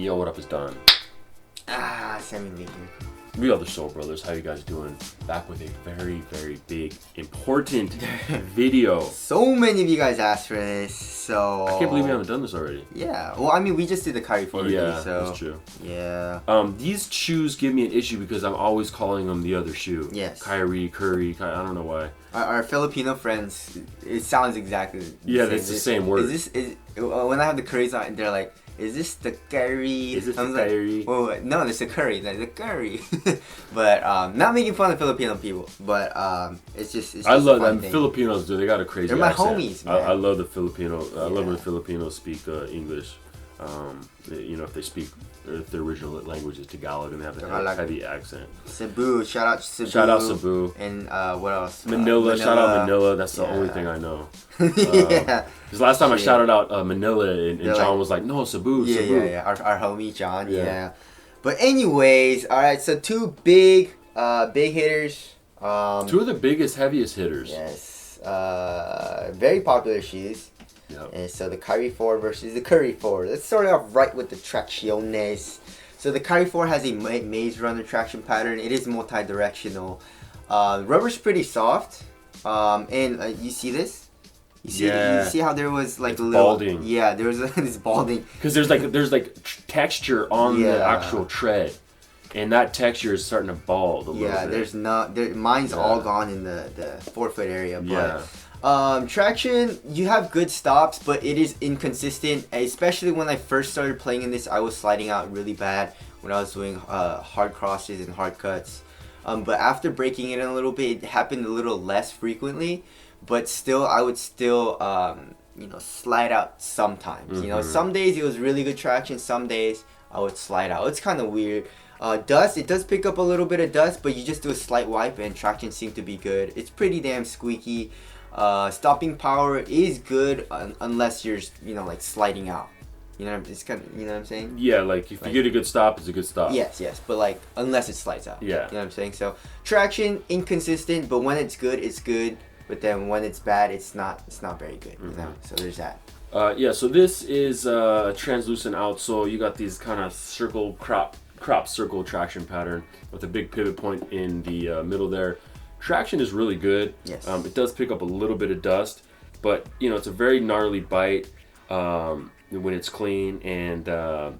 Yo, what up is done? Sammy Lee here. We are the Soul Brothers. How you guys doing? Back with a very, very big, important video. So many of you guys asked for this, so... I can't believe we haven't done this already. Yeah, well, I mean, we just did the Kyrie photo. Yeah, so... that's true. Yeah. These shoes give me an issue because I'm always calling them the other shoe. Yes. Kyrie, Curry, I don't know why. Our Filipino friends, it sounds exactly the same. Yeah, it's the same word. When I have the curries on, they're like, is this the curry? Is this the like, Kyrie? Well, no, it's the curry. Like the curry. But not making fun of Filipino people. But it's just I love a fun them. thing. Filipinos do. They got a crazy They're my accent. homies, man. I love the Filipino. I love when Filipinos speak English. If they speak, if their original language is Tagalog and they have a heavy accent. Cebu, shout out Cebu. Shout out Cebu. And what else? Manila, shout out Manila. That's the only thing I know. Yeah. Because last time I shouted out Manila and John was like, no, Cebu, Cebu. Yeah. Our homie John, yeah. But anyways, all right. So two big hitters. Two of the biggest, heaviest hitters. Yes. Very popular shoes. Yep. And so the Kyrie 4 versus the Curry 4. Let's start off right with the tracciones. So the Kyrie 4 has a maze runner traction pattern. It is multi-directional. Rubber's pretty soft. And you see this? You see how there was like it's a little balding. Yeah, there was this balding. Because there's texture on the actual tread. And that texture is starting to bald a little bit. Yeah, there's not mine's all gone in the forefoot area, but yeah. Traction, you have good stops, but it is inconsistent. Especially when I first started playing in this, I was sliding out really bad when I was doing hard crosses and hard cuts. But after breaking it in a little bit, it happened a little less frequently. But still, I would still, slide out sometimes. Mm-hmm. You know, some days it was really good traction. Some days I would slide out. It's kind of weird. Dust, it does pick up a little bit of dust, but you just do a slight wipe and traction seemed to be good. It's pretty damn squeaky. Stopping power is good unless you're, like sliding out. It's kind of, you know what I'm saying? Yeah, like if you get a good stop, it's a good stop. Yes, but like unless it slides out. Yeah. You know what I'm saying? So traction inconsistent, but when it's good, it's good. But then when it's bad, it's not very good. Mm-hmm. You know? So there's that. So this is translucent outsole. You got these kind of circle crop circle traction pattern with a big pivot point in the middle there. Traction is really good. Yes. It does pick up a little bit of dust, but it's a very gnarly bite when it's clean, and the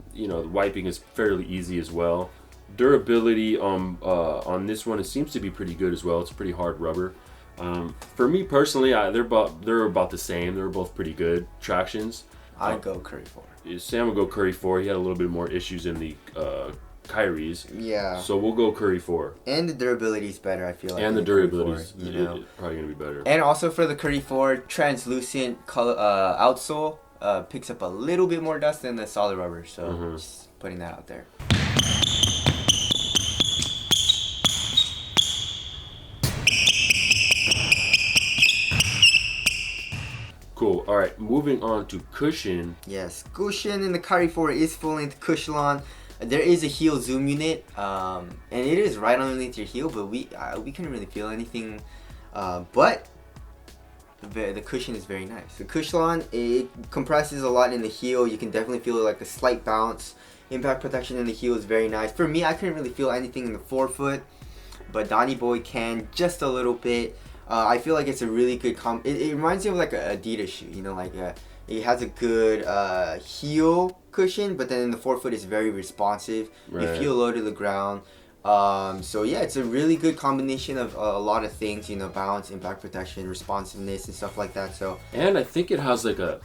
wiping is fairly easy as well. Durability on this one, it seems to be pretty good as well. It's pretty hard rubber. For me personally, they're about the same. They're both pretty good tractions. I'd go Curry 4. Sam would go Curry 4. He had a little bit more issues in the Kyrie's. Yeah. So we'll go Curry 4. And the durability is better, I feel like. And the durability is probably going to be better. And also for the Curry 4, translucent color outsole picks up a little bit more dust than the solid rubber. So just putting that out there. Cool. All right, moving on to cushion. Yes, cushion in the Kyrie 4 is full-length cushion. There is a heel zoom unit, and it is right underneath your heel, but we couldn't really feel anything. But the cushion is very nice. The cushion, it compresses a lot in the heel. You can definitely feel like a slight bounce. Impact protection in the heel is very nice. For me, I couldn't really feel anything in the forefoot, but Donnie Boy can just a little bit. I feel like it's a really good it reminds me of like an Adidas shoe, it has a good heel cushion, but then in the forefoot it's very responsive. Right. You feel low to the ground. So yeah, it's a really good combination of a lot of things, balance, impact protection, responsiveness, and stuff like that. So. And I think it has like a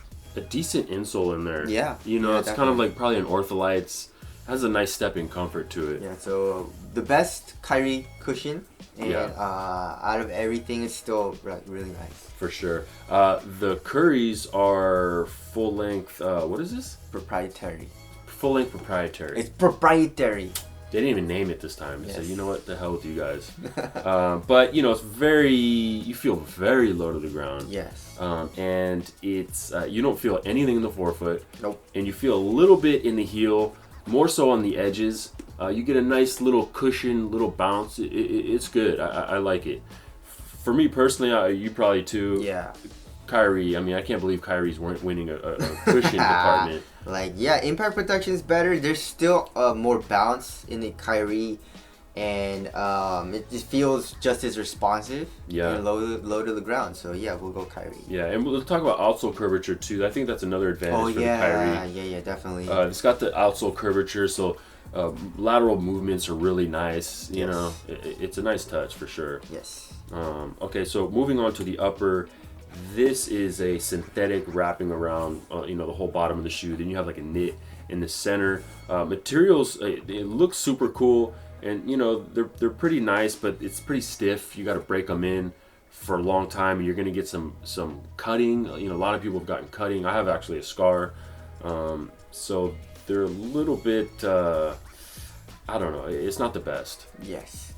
decent insole in there. Yeah. It's definitely kind of like probably an Ortholytes. Has a nice stepping comfort to it. Yeah. So the best Kyrie cushion. And out of everything, it's still really nice. For sure. The Curries are full length. What is this? Proprietary. Full length proprietary. It's proprietary. They didn't even name it this time. They said, you know what, the hell with you guys. But it's you feel very low to the ground. Yes. And it's you don't feel anything in the forefoot. Nope. And you feel a little bit in the heel, more so on the edges. You get a nice little cushion, little bounce. It's good. I like it. For me personally, you probably too. Yeah. Kyrie. I mean, I can't believe Kyrie's winning a cushion department. Like, yeah, impact protection is better. There's still more bounce in the Kyrie, and it just feels just as responsive. Yeah. And low to the ground. So yeah, we'll go Kyrie. Yeah, and we'll talk about outsole curvature too. I think that's another advantage for the Kyrie. Yeah, definitely. It's got the outsole curvature, so lateral movements are really nice. You know, it's a nice touch for sure. Yes. Okay, so moving on to the upper. This is a synthetic wrapping around, the whole bottom of the shoe. Then you have like a knit in the center. Materials, it looks super cool, and they're pretty nice, but it's pretty stiff. You got to break them in for a long time, and you're gonna get some cutting. A lot of people have gotten cutting. I have actually a scar, so they're a little bit. I don't know. It's not the best. Yes.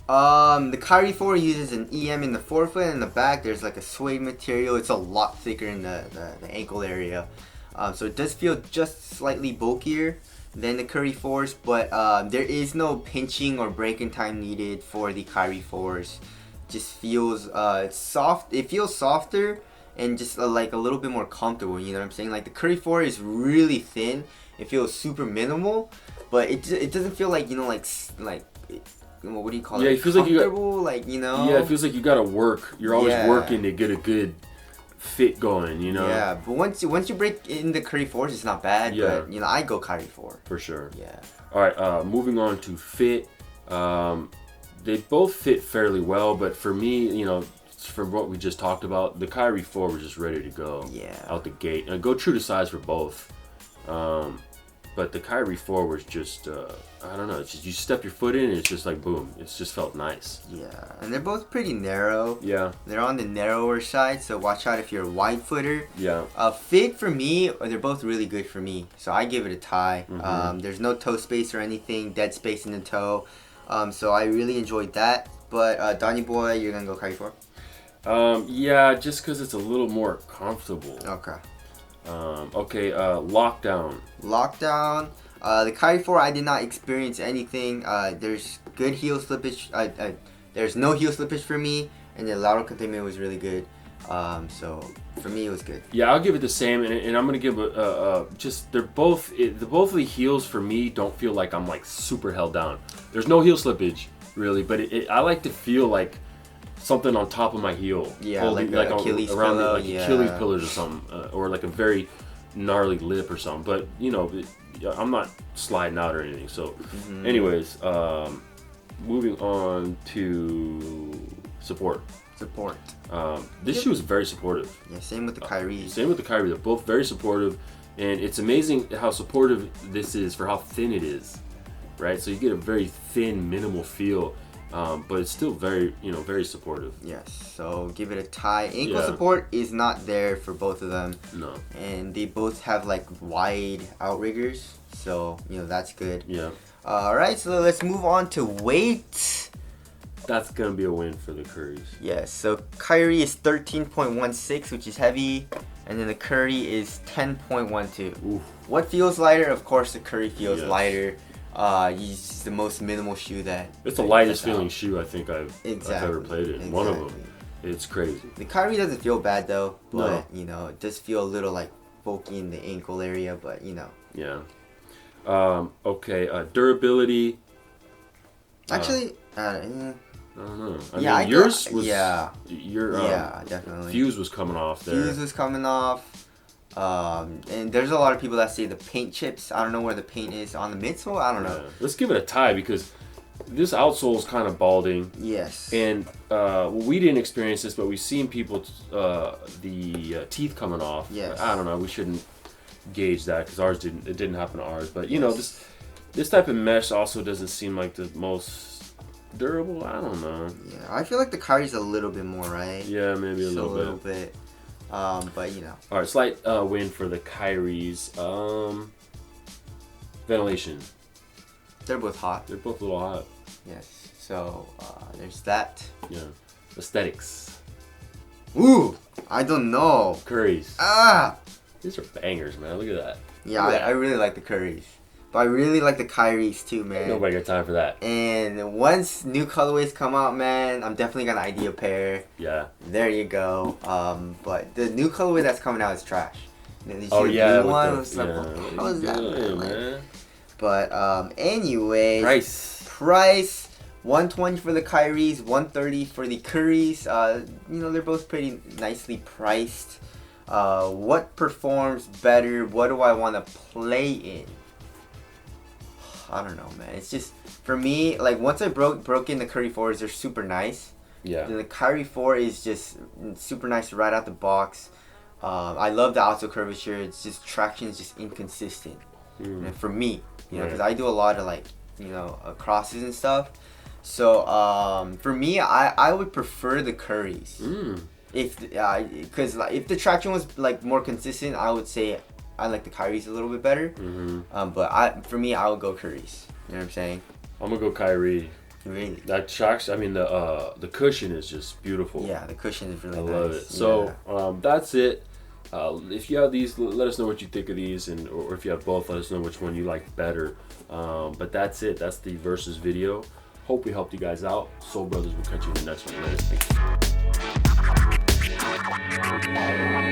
The Kyrie 4 uses an EM in the forefoot, and in the back there's like a suede material. It's a lot thicker in the ankle area, so it does feel just slightly bulkier than the Kyrie 4s, but there is no pinching or break-in time needed for the Kyrie 4s. Just feels it's soft. It feels softer and just like a little bit more comfortable. You know what I'm saying? Like the Kyrie 4 is really thin. It feels super minimal, but it doesn't feel like what do you call it? Yeah, it feels like Yeah, it feels like you gotta work. You're always working to get a good fit going. Yeah, but once you break in the Kyrie 4s, it's not bad. Yeah. But I go Kyrie 4 for sure. Yeah. All right, moving on to fit. They both fit fairly well, but for me, from what we just talked about, the Kyrie 4 was just ready to go. Yeah. Out the gate, and go true to size for both. But the Kyrie 4 was just, I don't know, it's just you step your foot in and it's just like boom. It's just felt nice. Yeah, and they're both pretty narrow. Yeah. They're on the narrower side, so watch out if you're a wide footer. Yeah. Fit for me, they're both really good for me, so I give it a tie. Mm-hmm. There's no toe space or anything, dead space in the toe, so I really enjoyed that. But Donnie Boy, you're gonna go Kyrie 4? Yeah, just because it's a little more comfortable. Okay. Lockdown. The Kyrie 4, I did not experience anything. There's good heel slippage. There's no heel slippage for me, and the lateral containment was really good. So for me, it was good. Yeah, I'll give it the same, and I'm gonna give they're both the both of the heels for me don't feel like I'm like super held down. There's no heel slippage really, but I like to feel like something on top of my heel. Yeah, like Achilles pillow, Achilles pillars or something, or like a very gnarly lip or something. But I'm not sliding out or anything. So, anyways, moving on to support. This shoe is very supportive. Yeah, same with the Kyrie. They're both very supportive, and it's amazing how supportive this is for how thin it is, right? So you get a very thin, minimal feel. But it's still very, very supportive. Yes, so give it a tie. Ankle support is not there for both of them. No. And they both have like wide outriggers, so that's good. Yeah. All right, so let's move on to weight. That's gonna be a win for the Curries. Yes, so Kyrie is 13.16, which is heavy, and then the Curry is 10.12. Oof. What feels lighter? Of course, the Curry feels lighter. He's the most minimal shoe that. It's the lightest feeling shoe I think I've ever played in. Exactly. One of them. It's crazy. The Kyrie doesn't feel bad though, but it does feel a little like bulky in the ankle area, but Yeah. Durability. Actually, I don't know. yours was. Your definitely. Fuse was coming off there. Fuse was coming off. And there's a lot of people that say the paint chips. I don't know where the paint is on the midsole. I don't know. Let's give it a tie because this outsole is kind of balding. Yes. And we didn't experience this, but we've seen people the teeth coming off. Yes. I don't know. We shouldn't gauge that because ours didn't. It didn't happen to ours. But this type of mesh also doesn't seem like the most durable. I don't know. Yeah, I feel like the Kyrie's a little bit more, right? Yeah, maybe a little bit. But All right, slight win for the Kyries. Ventilation. They're both hot. They're both a little hot. Yes. So there's that. Yeah. Aesthetics. Ooh, I don't know. Curries. Ah. These are bangers, man. Look at that. Yeah, I really like the Curries. But I really like the Kyries too, man. Nobody got time for that. And once new colorways come out, man, I'm definitely gonna ID a pair. Yeah. There you go. But the new colorway that's coming out is trash. Oh yeah. New one The, was like, yeah. how was that, Good, man? But anyway, Price 120 for the Kyries, 130 for the Curries. They're both pretty nicely priced. What performs better? What do I want to play in? I don't know, man. It's just, for me, like, once I broke in the Curry 4s, they're super nice. Yeah. The Kyrie 4 is just super nice right out the box. I love the outsole curvature. It's just, traction is just inconsistent. And for me, because I do a lot of, like, crosses and stuff. So, for me, I would prefer the Curries. Because if the traction was, like, more consistent, I would say I like the Kyries a little bit better. But for me, I would go Curries. You know what I'm saying? I'm gonna go Kyrie. Really? That traction. I mean, the cushion is just beautiful. Yeah, the cushion is really nice. I love it. So that's it. If you have these, let us know what you think of these, or if you have both, let us know which one you like better. But that's it. That's the versus video. Hope we helped you guys out. Soul Brothers will catch you in the next one. Later.